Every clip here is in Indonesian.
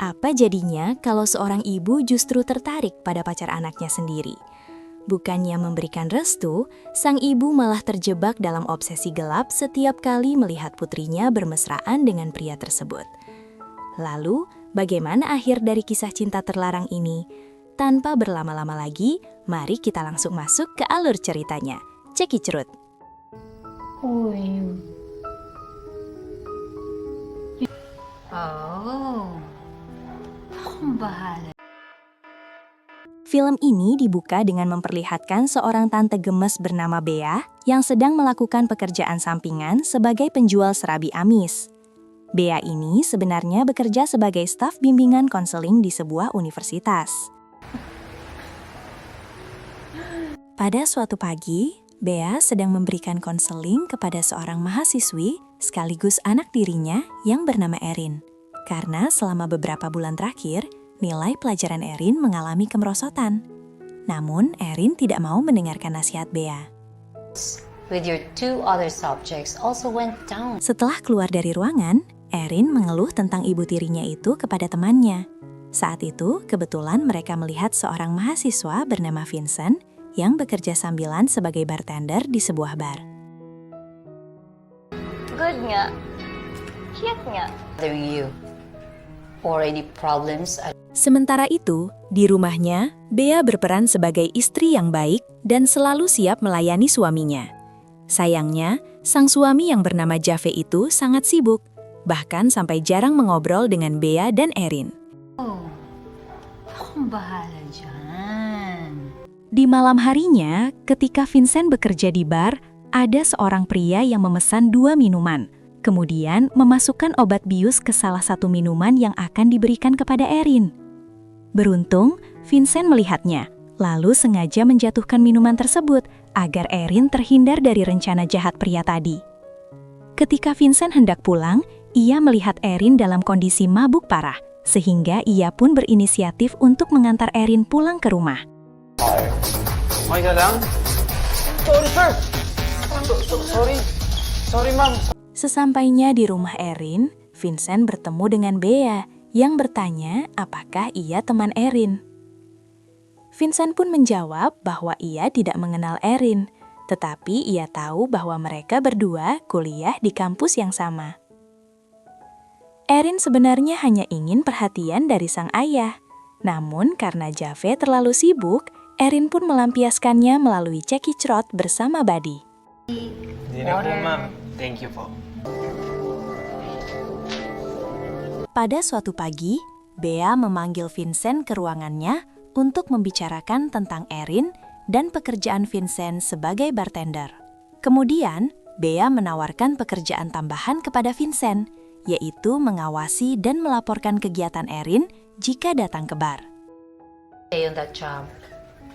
Apa jadinya kalau seorang ibu justru tertarik pada pacar anaknya sendiri? Bukannya memberikan restu, sang ibu malah terjebak dalam obsesi gelap setiap kali melihat putrinya bermesraan dengan pria tersebut. Lalu, bagaimana akhir dari kisah cinta terlarang ini? Tanpa berlama-lama lagi, mari kita langsung masuk ke alur ceritanya. Cekicrut. Akong bahala. Film ini dibuka dengan memperlihatkan seorang tante gemes bernama Bea yang sedang melakukan pekerjaan sampingan sebagai penjual serabi amis. Bea ini sebenarnya bekerja sebagai staf bimbingan konseling di sebuah universitas. Pada suatu pagi, Bea sedang memberikan konseling kepada seorang mahasiswi sekaligus anak tirinya yang bernama Erin. Karena selama beberapa bulan terakhir, nilai pelajaran Erin mengalami kemerosotan. Namun, Erin tidak mau mendengarkan nasihat Bea. With your 2 other subjects also went down. Setelah keluar dari ruangan, Erin mengeluh tentang ibu tirinya itu kepada temannya. Saat itu, kebetulan mereka melihat seorang mahasiswa bernama Vincent yang bekerja sambilan sebagai bartender di sebuah bar. Good nga. Cute nga. Bothering you. Or any problems at Sementara itu, di rumahnya, Bea berperan sebagai istri yang baik dan selalu siap melayani suaminya. Sayangnya, sang suami yang bernama Jave itu sangat sibuk, bahkan sampai jarang mengobrol dengan Bea dan Erin. akong bahala dyan. Di malam harinya, ketika Vincent bekerja di bar, ada seorang pria yang memesan 2 minuman. Kemudian memasukkan obat bius ke salah satu minuman yang akan diberikan kepada Erin. Beruntung, Vincent melihatnya, lalu sengaja menjatuhkan minuman tersebut agar Erin terhindar dari rencana jahat pria tadi. Ketika Vincent hendak pulang, ia melihat Erin dalam kondisi mabuk parah, sehingga ia pun berinisiatif untuk mengantar Erin pulang ke rumah. Okay ka lang? Sorry, sir! Sorry, ma'am. Sesampainya di rumah Erin, Vincent bertemu dengan Bea yang bertanya apakah ia teman Erin. Vincent pun menjawab bahwa ia tidak mengenal Erin, tetapi ia tahu bahwa mereka berdua kuliah di kampus yang sama. Erin sebenarnya hanya ingin perhatian dari sang ayah, namun karena Jave terlalu sibuk, Erin pun melampiaskannya melalui cekicrot bersama Buddy. Hindi na po, ma'am. Thank you po. Pada suatu pagi, Bea memanggil Vincent ke ruangannya untuk membicarakan tentang Erin dan pekerjaan Vincent sebagai bartender. Kemudian, Bea menawarkan pekerjaan tambahan kepada Vincent, yaitu mengawasi dan melaporkan kegiatan Erin jika datang ke bar. On that job,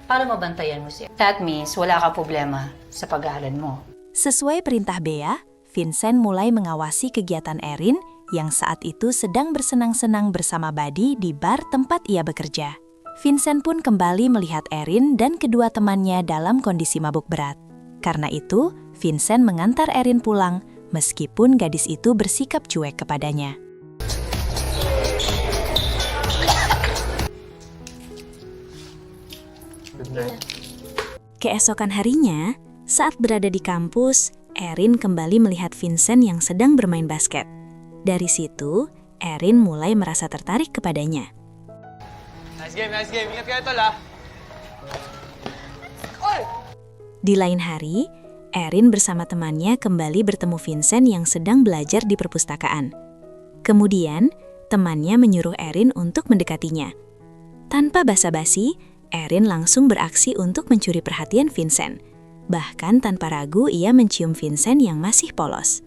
para mabantayan mo siya. That means wala ka problema sa pag-aaral mo. Sesuai perintah Bea, Vincent mulai mengawasi kegiatan Erin yang saat itu sedang bersenang-senang bersama Buddy di bar tempat ia bekerja. Vincent pun kembali melihat Erin dan kedua temannya dalam kondisi mabuk berat. Karena itu, Vincent mengantar Erin pulang, meskipun gadis itu bersikap cuek kepadanya. Good night. Keesokan harinya, saat berada di kampus, Erin kembali melihat Vincent yang sedang bermain basket. Dari situ, Erin mulai merasa tertarik kepadanya. Nice game. Ingat kayo, tol, ah. Di lain hari, Erin bersama temannya kembali bertemu Vincent yang sedang belajar di perpustakaan. Kemudian, temannya menyuruh Erin untuk mendekatinya. Tanpa basa-basi, Erin langsung beraksi untuk mencuri perhatian Vincent. Bahkan tanpa ragu ia mencium Vincent yang masih polos.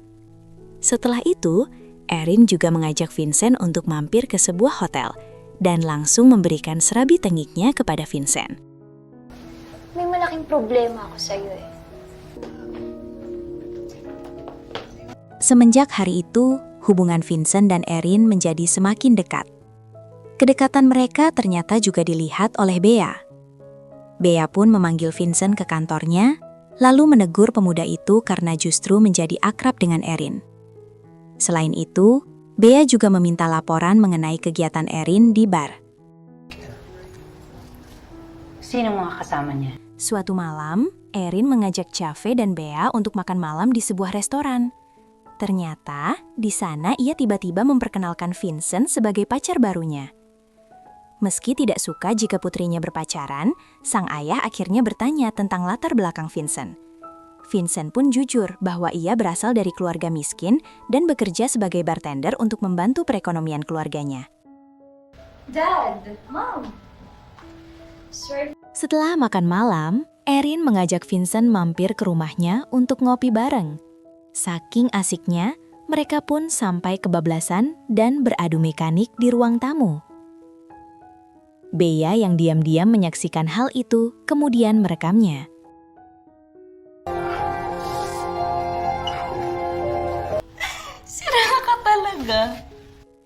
Setelah itu, Erin juga mengajak Vincent untuk mampir ke sebuah hotel dan langsung memberikan serabi tengiknya kepada Vincent. May malaking problema ako sa'yo eh. Semenjak hari itu, hubungan Vincent dan Erin menjadi semakin dekat. Kedekatan mereka ternyata juga dilihat oleh Bea. Bea pun memanggil Vincent ke kantornya, lalu menegur pemuda itu karena justru menjadi akrab dengan Erin. Selain itu, Bea juga meminta laporan mengenai kegiatan Erin di bar. Sino mga kasama niya? Suatu malam, Erin mengajak Jave dan Bea untuk makan malam di sebuah restoran. Ternyata, di sana ia tiba-tiba memperkenalkan Vincent sebagai pacar barunya. Meski tidak suka jika putrinya berpacaran, sang ayah akhirnya bertanya tentang latar belakang Vincent. Vincent pun jujur bahwa ia berasal dari keluarga miskin dan bekerja sebagai bartender untuk membantu perekonomian keluarganya. Dad, Mom. Sir, Setelah makan malam, Erin mengajak Vincent mampir ke rumahnya untuk ngopi bareng. Saking asiknya, mereka pun sampai kebablasan dan beradu mekanik di ruang tamu. Bea yang diam-diam menyaksikan hal itu, kemudian merekamnya.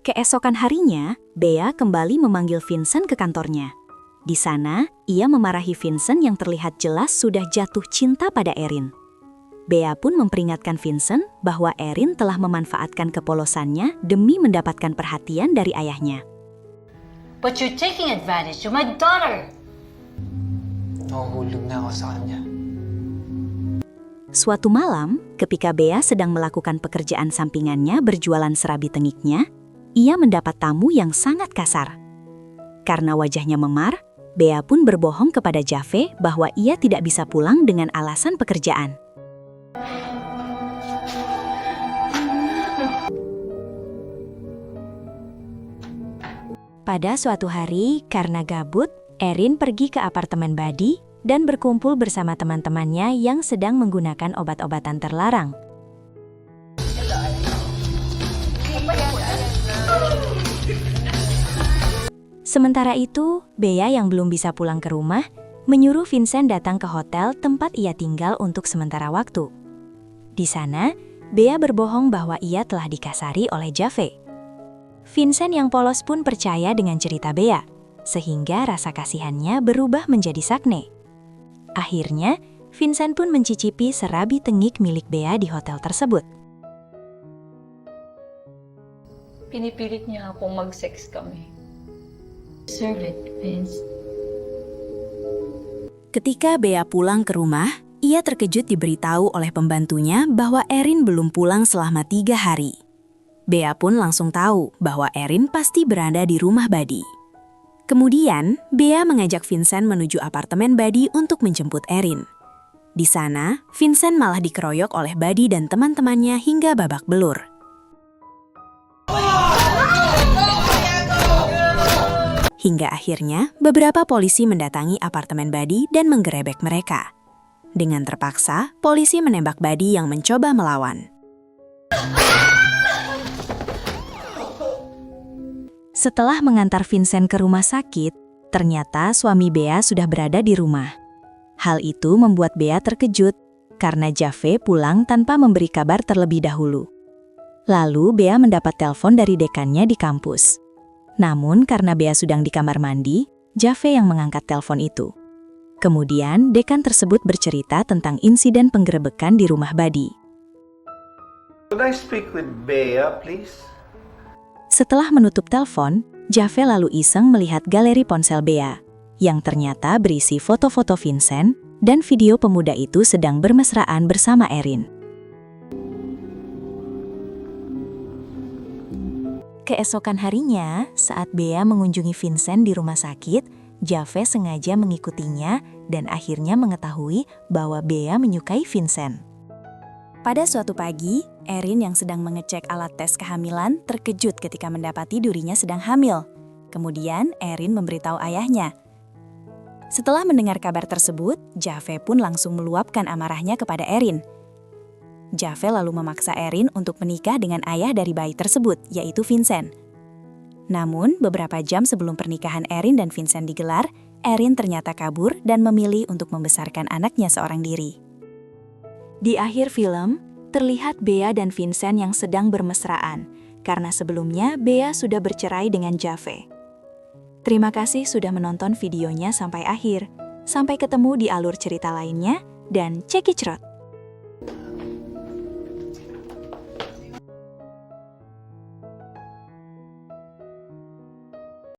Keesokan harinya, Bea kembali memanggil Vincent ke kantornya. Di sana, ia memarahi Vincent yang terlihat jelas sudah jatuh cinta pada Erin. Bea pun memperingatkan Vincent bahwa Erin telah memanfaatkan kepolosannya demi mendapatkan perhatian dari ayahnya. But you're taking advantage of my daughter! Nahuhulog na ako sa kanya. Suatu malam, ketika Bea sedang melakukan pekerjaan sampingannya berjualan serabi tengiknya, ia mendapat tamu yang sangat kasar. Karena wajahnya memar, Bea pun berbohong kepada Jave bahwa ia tidak bisa pulang dengan alasan pekerjaan. Pada suatu hari, karena gabut, Erin pergi ke apartemen Buddy dan berkumpul bersama teman-temannya yang sedang menggunakan obat-obatan terlarang. Sementara itu, Bea yang belum bisa pulang ke rumah, menyuruh Vincent datang ke hotel tempat ia tinggal untuk sementara waktu. Di sana, Bea berbohong bahwa ia telah dikasari oleh Jave. Vincent yang polos pun percaya dengan cerita Bea, sehingga rasa kasihannya berubah menjadi sakne. Akhirnya, Vincent pun mencicipi serabi tengik milik Bea di hotel tersebut. Pinipilit niya akong mag-sex kami. Serve it, Vince. Ketika Bea pulang ke rumah, ia terkejut diberitahu oleh pembantunya bahwa Erin belum pulang selama 3 hari. Bea pun langsung tahu bahwa Erin pasti berada di rumah Buddy. Kemudian, Bea mengajak Vincent menuju apartemen Buddy untuk menjemput Erin. Di sana, Vincent malah dikeroyok oleh Buddy dan teman-temannya hingga babak belur. Hingga akhirnya, beberapa polisi mendatangi apartemen Buddy dan menggerebek mereka. Dengan terpaksa, polisi menembak Buddy yang mencoba melawan. Setelah mengantar Vincent ke rumah sakit, ternyata suami Bea sudah berada di rumah. Hal itu membuat Bea terkejut karena Jave pulang tanpa memberi kabar terlebih dahulu. Lalu Bea mendapat telepon dari dekannya di kampus. Namun karena Bea sedang di kamar mandi, Jave yang mengangkat telepon itu. Kemudian dekan tersebut bercerita tentang insiden penggerebekan di rumah Buddy. Could I speak with Bea, please? Setelah menutup telepon, Jave lalu iseng melihat galeri ponsel Bea, yang ternyata berisi foto-foto Vincent dan video pemuda itu sedang bermesraan bersama Erin. Keesokan harinya, saat Bea mengunjungi Vincent di rumah sakit, Jave sengaja mengikutinya dan akhirnya mengetahui bahwa Bea menyukai Vincent. Pada suatu pagi, Erin yang sedang mengecek alat tes kehamilan terkejut ketika mendapati dirinya sedang hamil. Kemudian Erin memberitahu ayahnya. Setelah mendengar kabar tersebut, Jave pun langsung meluapkan amarahnya kepada Erin. Jave lalu memaksa Erin untuk menikah dengan ayah dari bayi tersebut, yaitu Vincent. Namun, beberapa jam sebelum pernikahan Erin dan Vincent digelar, Erin ternyata kabur dan memilih untuk membesarkan anaknya seorang diri. Di akhir film, terlihat Bea dan Vincent yang sedang bermesraan, karena sebelumnya Bea sudah bercerai dengan Jave. Terima kasih sudah menonton videonya sampai akhir. Sampai ketemu di alur cerita lainnya, dan cekicrot!